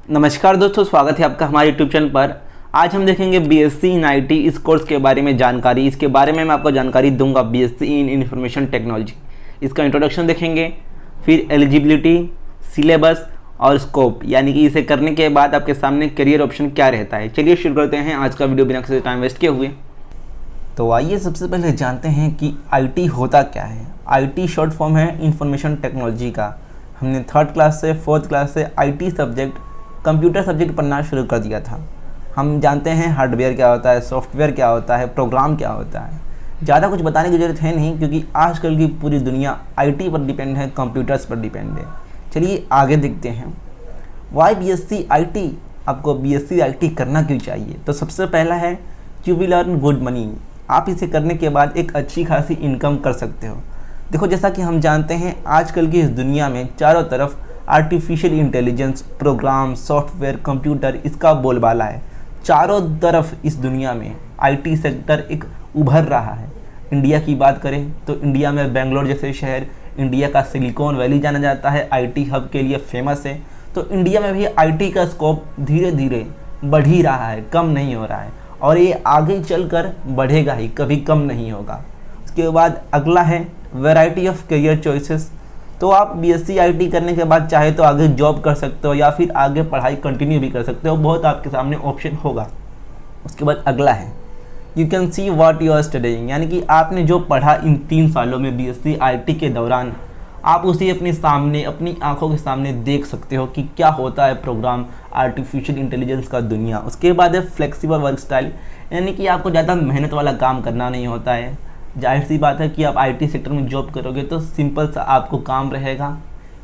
नमस्कार दोस्तों, स्वागत है आपका हमारे यूट्यूब चैनल पर। आज हम देखेंगे बीएससी इन आईटी इस कोर्स के बारे में जानकारी। इसके बारे में मैं आपको जानकारी दूंगा बीएससी इन इंफॉर्मेशन टेक्नोलॉजी। इसका इंट्रोडक्शन देखेंगे, फिर एलिजिबिलिटी, सिलेबस और स्कोप, यानी कि इसे करने के बाद आपके सामने करियर ऑप्शन क्या रहता है। चलिए शुरू करते हैं आज का वीडियो बिना किसी टाइम वेस्ट किए हुए। तो आइए सबसे पहले जानते हैं कि आईटी होता क्या है। आईटी शॉर्ट फॉर्म है इंफॉर्मेशन टेक्नोलॉजी का। हमने 3rd क्लास से 4th क्लास से आईटी सब्जेक्ट, कंप्यूटर सब्जेक्ट पढ़ना शुरू कर दिया था। हम जानते हैं हार्डवेयर क्या होता है, सॉफ्टवेयर क्या होता है, प्रोग्राम क्या होता है। ज़्यादा कुछ बताने की ज़रूरत है नहीं, क्योंकि आजकल की पूरी दुनिया आईटी पर डिपेंड है, कंप्यूटर्स पर डिपेंड है। चलिए आगे देखते हैं, वाई बीएससी आईटी, आपको बीएससी आईटी करना क्यों चाहिए। तो सबसे पहला है you will earn good money. आप इसे करने के बाद एक अच्छी खासी इनकम कर सकते हो। देखो, जैसा कि हम जानते हैं आजकल की इस दुनिया में चारों तरफ artificial intelligence, program, software, computer, इसका बोलबाला है। चारों तरफ इस दुनिया में आईटी सेक्टर एक उभर रहा है। इंडिया की बात करें तो इंडिया में बेंगलोर जैसे शहर इंडिया का सिलिकॉन वैली जाना जाता है, आईटी हब के लिए फेमस है। तो इंडिया में भी आईटी का स्कोप धीरे धीरे बढ़ ही रहा है, कम नहीं हो रहा है, और ये आगे चलकर बढ़ेगा ही, कभी कम नहीं होगा। उसके बाद अगला है वैरायटी ऑफ करियर चॉइसेस। तो आप बीएससी आईटी करने के बाद चाहे तो आगे जॉब कर सकते हो या फिर आगे पढ़ाई कंटिन्यू भी कर सकते हो, बहुत आपके सामने ऑप्शन होगा। उसके बाद अगला है you can see what you are studying, यानी कि आपने जो पढ़ा इन 3 सालों में बीएससी आईटी के दौरान, आप उसे अपने सामने, अपनी आंखों के सामने देख सकते हो कि क्या होता है प्रोग्राम, आर्टिफिशियल इंटेलिजेंस का दुनिया। उसके बाद है फ्लेक्सिबल वर्क स्टाइल, यानी कि आपको ज़्यादा मेहनत वाला काम करना नहीं होता है। जाहिर सी बात है कि आप आईटी सेक्टर में जॉब करोगे तो सिंपल सा आपको काम रहेगा,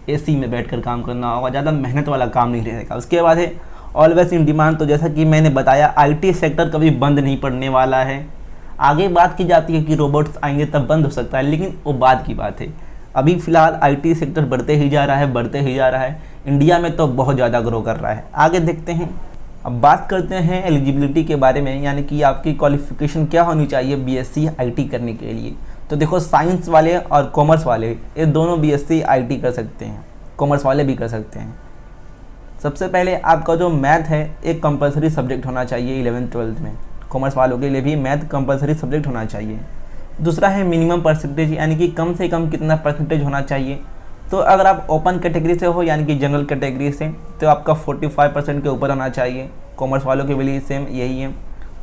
एसी में बैठकर काम करना होगा, ज़्यादा मेहनत वाला काम नहीं रहेगा। उसके बाद है ऑलवेज इन डिमांड। तो जैसा कि मैंने बताया, आईटी सेक्टर कभी बंद नहीं पड़ने वाला है। आगे बात की जाती है कि रोबोट्स आएंगे तब बंद हो सकता है, लेकिन वो बात की बात है। अभी फ़िलहाल आईटी सेक्टर बढ़ते ही जा रहा है, बढ़ते ही जा रहा है। इंडिया में तो बहुत ज़्यादा ग्रो कर रहा है। आगे देखते हैं, अब बात करते हैं एलिजिबिलिटी के बारे में, यानी कि आपकी क्वालिफ़िकेशन क्या होनी चाहिए बीएससी आईटी करने के लिए। तो देखो, साइंस वाले और कॉमर्स वाले ये दोनों बीएससी आईटी कर सकते हैं, कॉमर्स वाले भी कर सकते हैं। सबसे पहले आपका जो मैथ है एक कंपलसरी सब्जेक्ट होना चाहिए 11th-12th में। कॉमर्स वालों के लिए भी मैथ कंपलसरी सब्जेक्ट होना चाहिए। दूसरा है मिनिमम परसेंटेज, यानी कि कम से कम कितना परसेंटेज होना चाहिए। तो अगर आप ओपन कैटेगरी से हो, यानी कि जनरल कैटेगरी से, तो आपका 45% के ऊपर होना चाहिए। कॉमर्स वालों के लिए सेम यही है।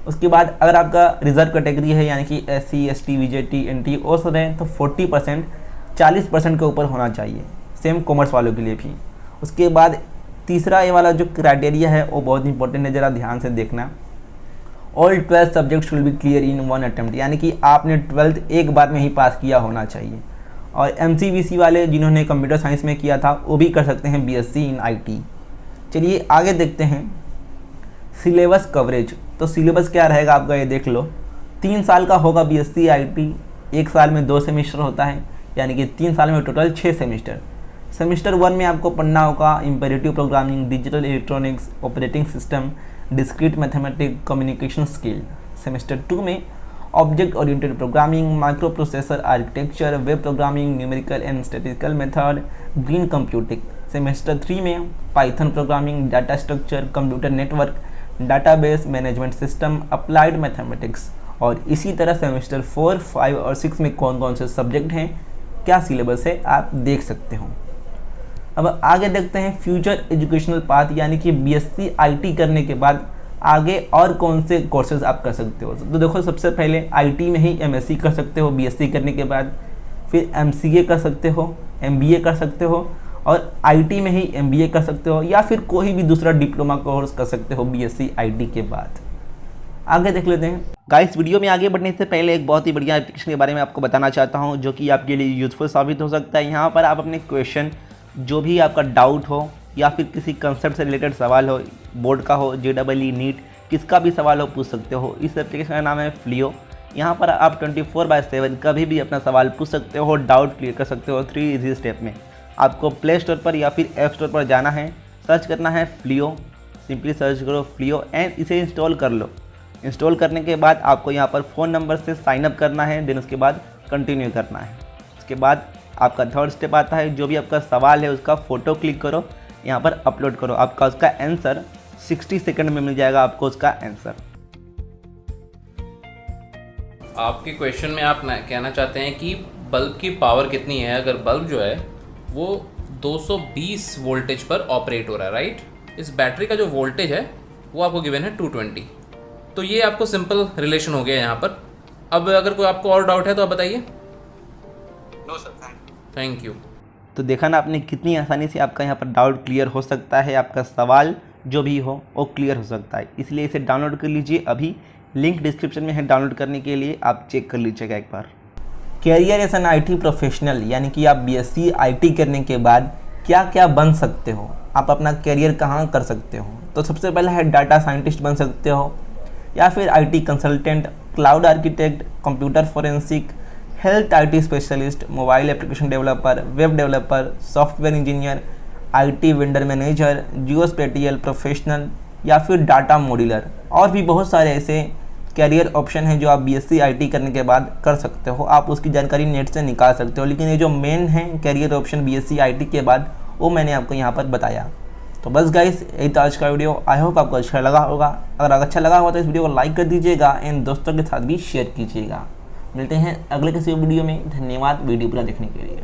उसके बाद अगर आपका रिजर्व कैटेगरी है, यानी कि SC, ST, VJT, NT वो सब है, तो 40%, 40% के ऊपर होना चाहिए, सेम कॉमर्स वालों के लिए भी। उसके बाद तीसरा ये वाला जो क्राइटेरिया है वो बहुत इंपॉर्टेंट है, ज़रा ध्यान से देखना। All 12 subjects will be clear in 1 attempt, यानी कि आपने 12th एक बार में ही पास किया होना चाहिए। और MCVC वाले जिन्होंने कंप्यूटर साइंस में किया था वो भी कर सकते हैं बीएससी इन आईटी। चलिए आगे देखते हैं सिलेबस कवरेज। तो सिलेबस क्या रहेगा आपका, ये देख लो। 3 साल का होगा बीएससी आईटी, 1 साल में 2 सेमेस्टर होता है, यानी कि 3 साल में टोटल 6 सेमेस्टर। सेमेस्टर 1 में आपको पढ़ना होगा imperative programming, digital electronics, operating system, discrete mathematics, communication skill. Semester 2 में object oriented programming, micro processor architecture, web programming, numerical and statistical method, green computing. Semester 3 में Python programming, data structure, computer network, database management system, applied mathematics. और इसी तरह semester 4, 5 और 6 में कौन कौन से सब्जेक्ट हैं, क्या सिलेबस है, आप देख सकते हो। अब आगे देखते हैं फ्यूचर एजुकेशनल पाथ, यानी कि बीएससी आईटी करने के बाद आगे और कौन से कोर्सेज आप कर सकते हो। तो देखो, सबसे पहले आईटी में ही एमएससी कर सकते हो बीएससी करने के बाद, फिर एमसीए कर सकते हो, एमबीए कर सकते हो, और आईटी में ही एमबीए कर सकते हो, या फिर कोई भी दूसरा डिप्लोमा कोर्स कर सकते हो बीएससी आईटी के बाद। आगे देख लेते हैं गाइस। वीडियो में आगे बढ़ने से पहले एक बहुत ही बढ़िया एप्लीकेशन के बारे में आपको बताना चाहता हूँ, जो कि आपके लिए यूजफुल साबित हो सकता है। यहाँ पर आप अपने क्वेश्चन, जो भी आपका डाउट हो या फिर किसी कंसेप्ट से रिलेटेड सवाल हो, बोर्ड का हो, JEE, नीट, किसका भी सवाल हो पूछ सकते हो। इस एप्लीकेशन का नाम है फ्लियो। यहाँ पर आप 24/7 कभी भी अपना सवाल पूछ सकते हो, डाउट क्लियर कर सकते हो 3 इजी स्टेप में। आपको प्ले स्टोर पर या फिर ऐप स्टोर पर जाना है, सर्च करना है फ्लियो, सिंपली सर्च करो फ्लियो एंड इसे इंस्टॉल कर लो। इंस्टॉल करने के बाद आपको यहाँ पर फ़ोन नंबर से साइनअप करना है, देन उसके बाद कंटिन्यू करना है। उसके बाद आपका 3rd स्टेप आता है, जो भी आपका सवाल है उसका फ़ोटो क्लिक करो, यहाँ पर अपलोड करो, आपका उसका आंसर 60 सेकंड में मिल जाएगा आपको उसका आंसर। आपके क्वेश्चन में आप कहना चाहते हैं कि बल्ब की पावर कितनी है। अगर बल्ब जो है वो 220 वोल्टेज पर ऑपरेट हो रहा है, राइट। इस बैटरी का जो वोल्टेज है वो आपको गिवन है 220। तो ये आपको सिंपल रिलेशन हो गया यहाँ पर। अब अगर कोई आपको और डाउट है तो आप बताइए। No sir, thank you. तो देखा ना आपने कितनी आसानी से आपका यहाँ पर डाउट क्लियर हो सकता है, आपका सवाल जो भी हो वो क्लियर हो सकता है। इसलिए इसे डाउनलोड कर लीजिए, अभी लिंक डिस्क्रिप्शन में है डाउनलोड करने के लिए, आप चेक कर लीजिएगा एक बार। Career as an IT professional, यानी कि आप BSc IT करने के बाद क्या क्या बन सकते हो, आप अपना कैरियर कहाँ कर सकते हो। तो सबसे पहला है डाटा साइंटिस्ट बन सकते हो, या फिर IT consultant, cloud architect, computer forensic, health IT specialist, mobile application developer, web developer, software engineer, IT vendor manager, geospatial professional, या फिर डाटा मॉड्यूलर। और भी बहुत सारे ऐसे कैरियर ऑप्शन हैं जो आप BSc IT करने के बाद कर सकते हो, आप उसकी जानकारी नेट से निकाल सकते हो। लेकिन ये जो मेन है कैरियर ऑप्शन BSc IT के बाद, वो मैंने आपको यहाँ पर बताया। तो बस गाइस, यही था आज का वीडियो। आई होप आपको अच्छा लगा होगा। अगर अच्छा लगा हो तो इस वीडियो को लाइक कर दीजिएगा एंड दोस्तों के साथ भी शेयर कीजिएगा। मिलते हैं अगले किसी वीडियो में। धन्यवाद वीडियो पूरा देखने के लिए।